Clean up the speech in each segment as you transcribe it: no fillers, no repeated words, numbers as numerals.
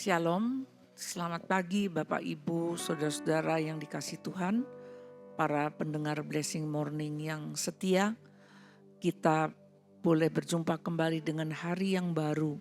Shalom, selamat pagi Bapak Ibu, Saudara-saudara yang dikasihi Tuhan, para pendengar Blessing Morning yang setia. Kita boleh berjumpa kembali dengan hari yang baru,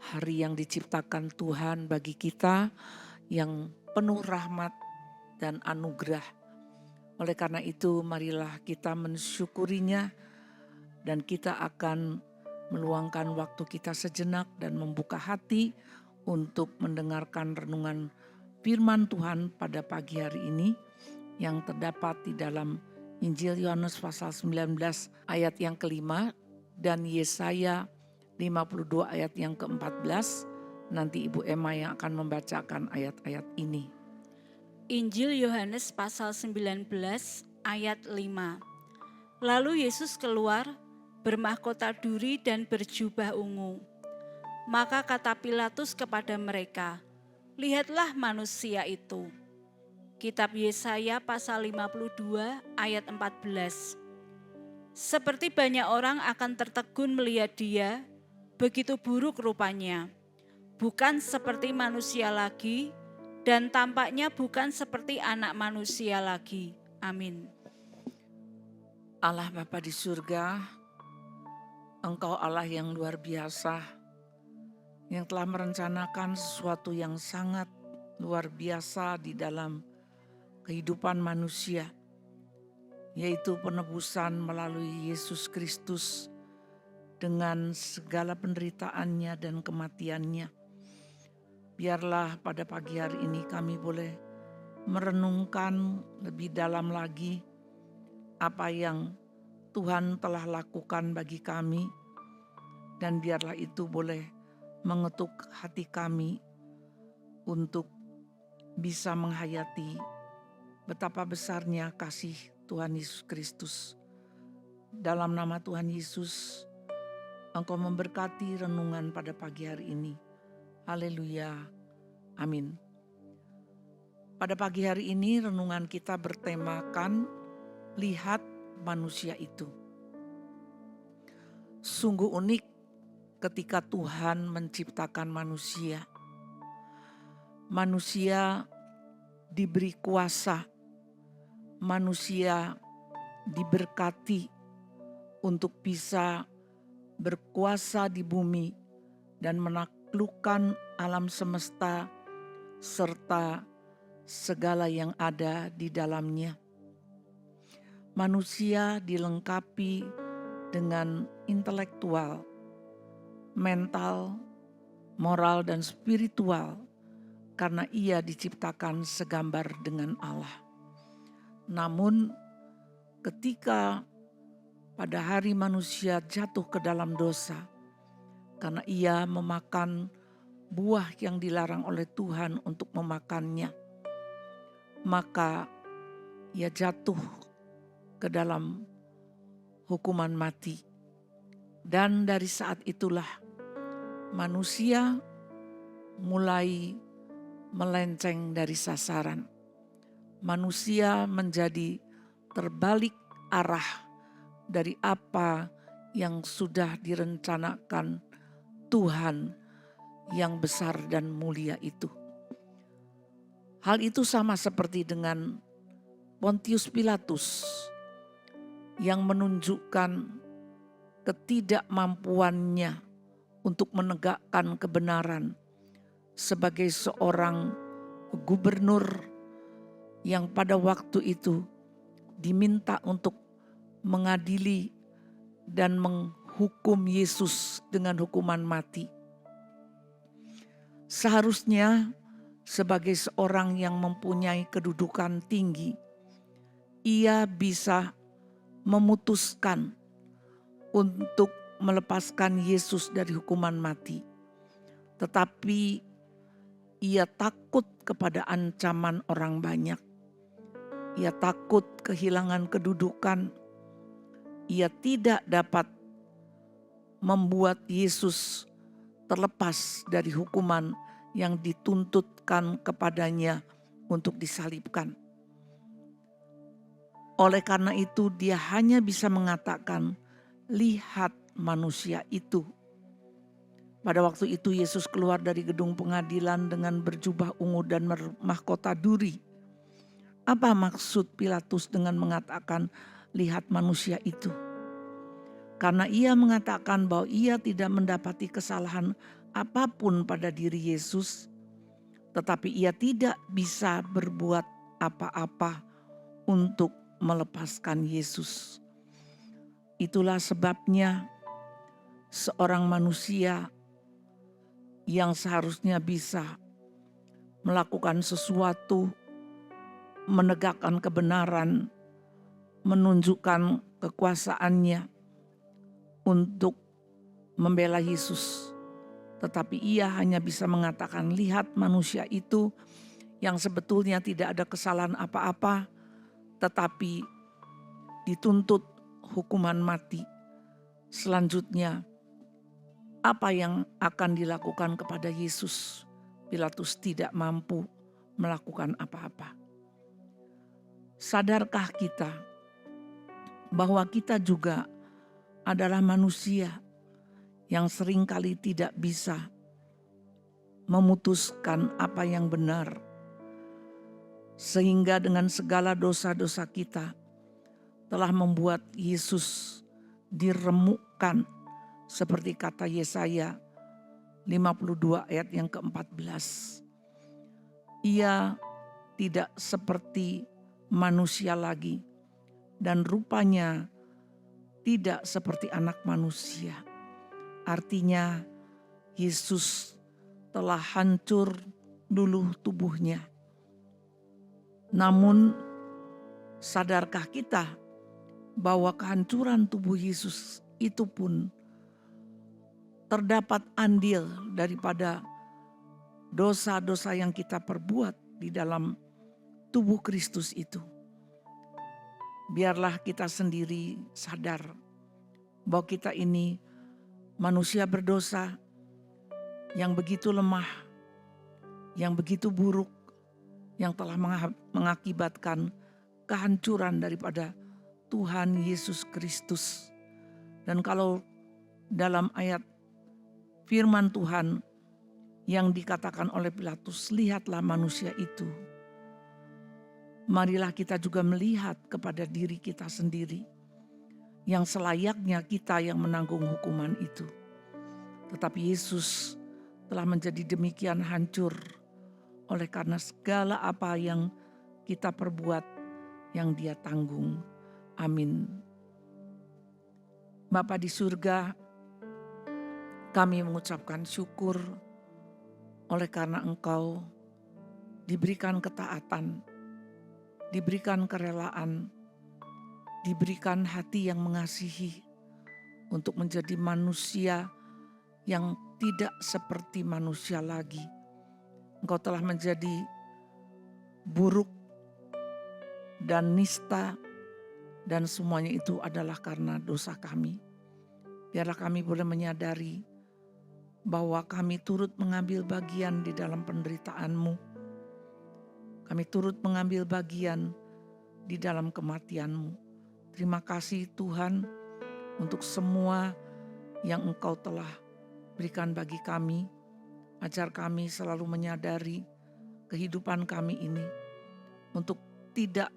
hari yang diciptakan Tuhan bagi kita yang penuh rahmat dan anugerah. Oleh karena itu marilah kita mensyukurinya dan kita akan meluangkan waktu kita sejenak dan membuka hati untuk mendengarkan renungan firman Tuhan pada pagi hari ini yang terdapat di dalam Injil Yohanes pasal 19 ayat yang kelima dan Yesaya 52 ayat yang ke-14. Nanti Ibu Emma yang akan membacakan ayat-ayat ini. Injil Yohanes pasal 19 ayat 5. Lalu Yesus keluar bermahkota duri dan berjubah ungu. Maka kata Pilatus kepada mereka, "Lihatlah manusia itu." Kitab Yesaya pasal 52 ayat 14. Seperti banyak orang akan tertegun melihat dia, begitu buruk rupanya. Bukan seperti manusia lagi, dan tampaknya bukan seperti anak manusia lagi. Amin. Allah Bapa di surga, Engkau Allah yang luar biasa, yang telah merencanakan sesuatu yang sangat luar biasa di dalam kehidupan manusia, yaitu penebusan melalui Yesus Kristus dengan segala penderitaannya dan kematiannya. Biarlah pada pagi hari ini kami boleh merenungkan lebih dalam lagi apa yang Tuhan telah lakukan bagi kami, dan biarlah itu boleh mengetuk hati kami untuk bisa menghayati betapa besarnya kasih Tuhan Yesus Kristus. Dalam nama Tuhan Yesus, Engkau memberkati renungan pada pagi hari ini. Haleluya. Amin. Pada pagi hari ini renungan kita bertemakan lihat manusia itu. Sungguh unik ketika Tuhan menciptakan manusia. Manusia diberi kuasa, manusia diberkati untuk bisa berkuasa di bumi dan menaklukkan alam semesta serta segala yang ada di dalamnya. Manusia dilengkapi dengan intelektual, mental, moral, dan spiritual karena ia diciptakan segambar dengan Allah. Namun ketika pada hari manusia jatuh ke dalam dosa, karena ia memakan buah yang dilarang oleh Tuhan untuk memakannya, maka ia jatuh ke dalam hukuman mati. Dan dari saat itulah manusia mulai melenceng dari sasaran. Manusia menjadi terbalik arah dari apa yang sudah direncanakan Tuhan yang besar dan mulia itu. Hal itu sama seperti dengan Pontius Pilatus yang menunjukkan ketidakmampuannya untuk menegakkan kebenaran sebagai seorang gubernur yang pada waktu itu diminta untuk mengadili dan menghukum Yesus dengan hukuman mati. Seharusnya sebagai seorang yang mempunyai kedudukan tinggi, ia bisa memutuskan untuk melepaskan Yesus dari hukuman mati. Tetapi ia takut kepada ancaman orang banyak. Ia takut kehilangan kedudukan. Ia tidak dapat membuat Yesus terlepas dari hukuman yang dituntutkan kepadanya untuk disalibkan. Oleh karena itu dia hanya bisa mengatakan, lihat manusia itu. Pada waktu itu Yesus keluar dari gedung pengadilan dengan berjubah ungu dan mahkota duri. Apa maksud Pilatus dengan mengatakan, "Lihat manusia itu"? Karena ia mengatakan bahwa ia tidak mendapati kesalahan apapun pada diri Yesus, tetapi ia tidak bisa berbuat apa-apa untuk melepaskan Yesus. Itulah sebabnya seorang manusia yang seharusnya bisa melakukan sesuatu, menegakkan kebenaran, menunjukkan kekuasaannya untuk membela Yesus. Tetapi ia hanya bisa mengatakan, "Lihat manusia itu yang sebetulnya tidak ada kesalahan apa-apa, tetapi dituntut hukuman mati. Selanjutnya, apa yang akan dilakukan kepada Yesus?" Pilatus tidak mampu melakukan apa-apa. Sadarkah kita bahwa kita juga adalah manusia yang seringkali tidak bisa memutuskan apa yang benar, sehingga dengan segala dosa-dosa kita telah membuat Yesus diremukkan, seperti kata Yesaya 52 ayat yang ke-14. Ia tidak seperti manusia lagi dan rupanya tidak seperti anak manusia. Artinya Yesus telah hancur dulu tubuhnya. Namun sadarkah kita bahwa kehancuran tubuh Yesus itu pun terdapat andil daripada dosa-dosa yang kita perbuat di dalam tubuh Kristus itu. Biarlah kita sendiri sadar bahwa kita ini manusia berdosa yang begitu lemah, yang begitu buruk, yang telah mengakibatkan kehancuran daripada Tuhan Yesus Kristus. Dan kalau dalam ayat firman Tuhan yang dikatakan oleh Pilatus, "Lihatlah manusia itu." Marilah kita juga melihat kepada diri kita sendiri, yang selayaknya kita yang menanggung hukuman itu. Tetapi Yesus telah menjadi demikian hancur oleh karena segala apa yang kita perbuat yang Dia tanggung. Amin. Bapa di surga, kami mengucapkan syukur oleh karena Engkau diberikan ketaatan, diberikan kerelaan, diberikan hati yang mengasihi untuk menjadi manusia yang tidak seperti manusia lagi. Engkau telah menjadi buruk dan nista, dan semuanya itu adalah karena dosa kami. Biarlah kami boleh menyadari bahwa kami turut mengambil bagian di dalam penderitaan-Mu. Kami turut mengambil bagian di dalam kematian-Mu. Terima kasih Tuhan untuk semua yang Engkau telah berikan bagi kami. Ajar kami selalu menyadari kehidupan kami ini untuk tidak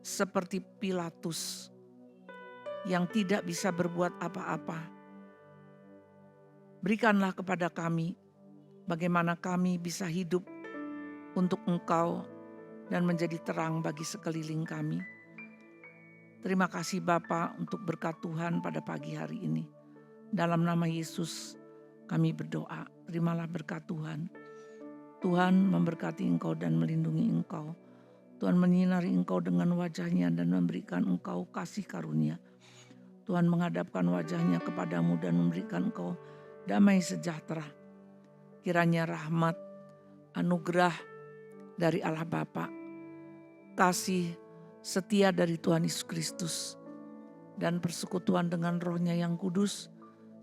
seperti Pilatus yang tidak bisa berbuat apa-apa. Berikanlah kepada kami bagaimana kami bisa hidup untuk Engkau dan menjadi terang bagi sekeliling kami. Terima kasih Bapa untuk berkat Tuhan pada pagi hari ini. Dalam nama Yesus kami berdoa, terimalah berkat Tuhan. Tuhan memberkati engkau dan melindungi engkau. Tuhan menyinari engkau dengan wajah-Nya dan memberikan engkau kasih karunia. Tuhan menghadapkan wajah-Nya kepadamu dan memberikan engkau damai sejahtera. Kiranya rahmat, anugerah dari Allah Bapa, kasih setia dari Tuhan Yesus Kristus, dan persekutuan dengan Roh-Nya yang kudus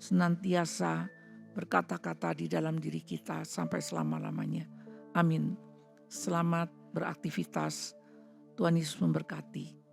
senantiasa berkata-kata di dalam diri kita sampai selama-lamanya. Amin. Selamat beraktivitas. Tuhan Yesus memberkati.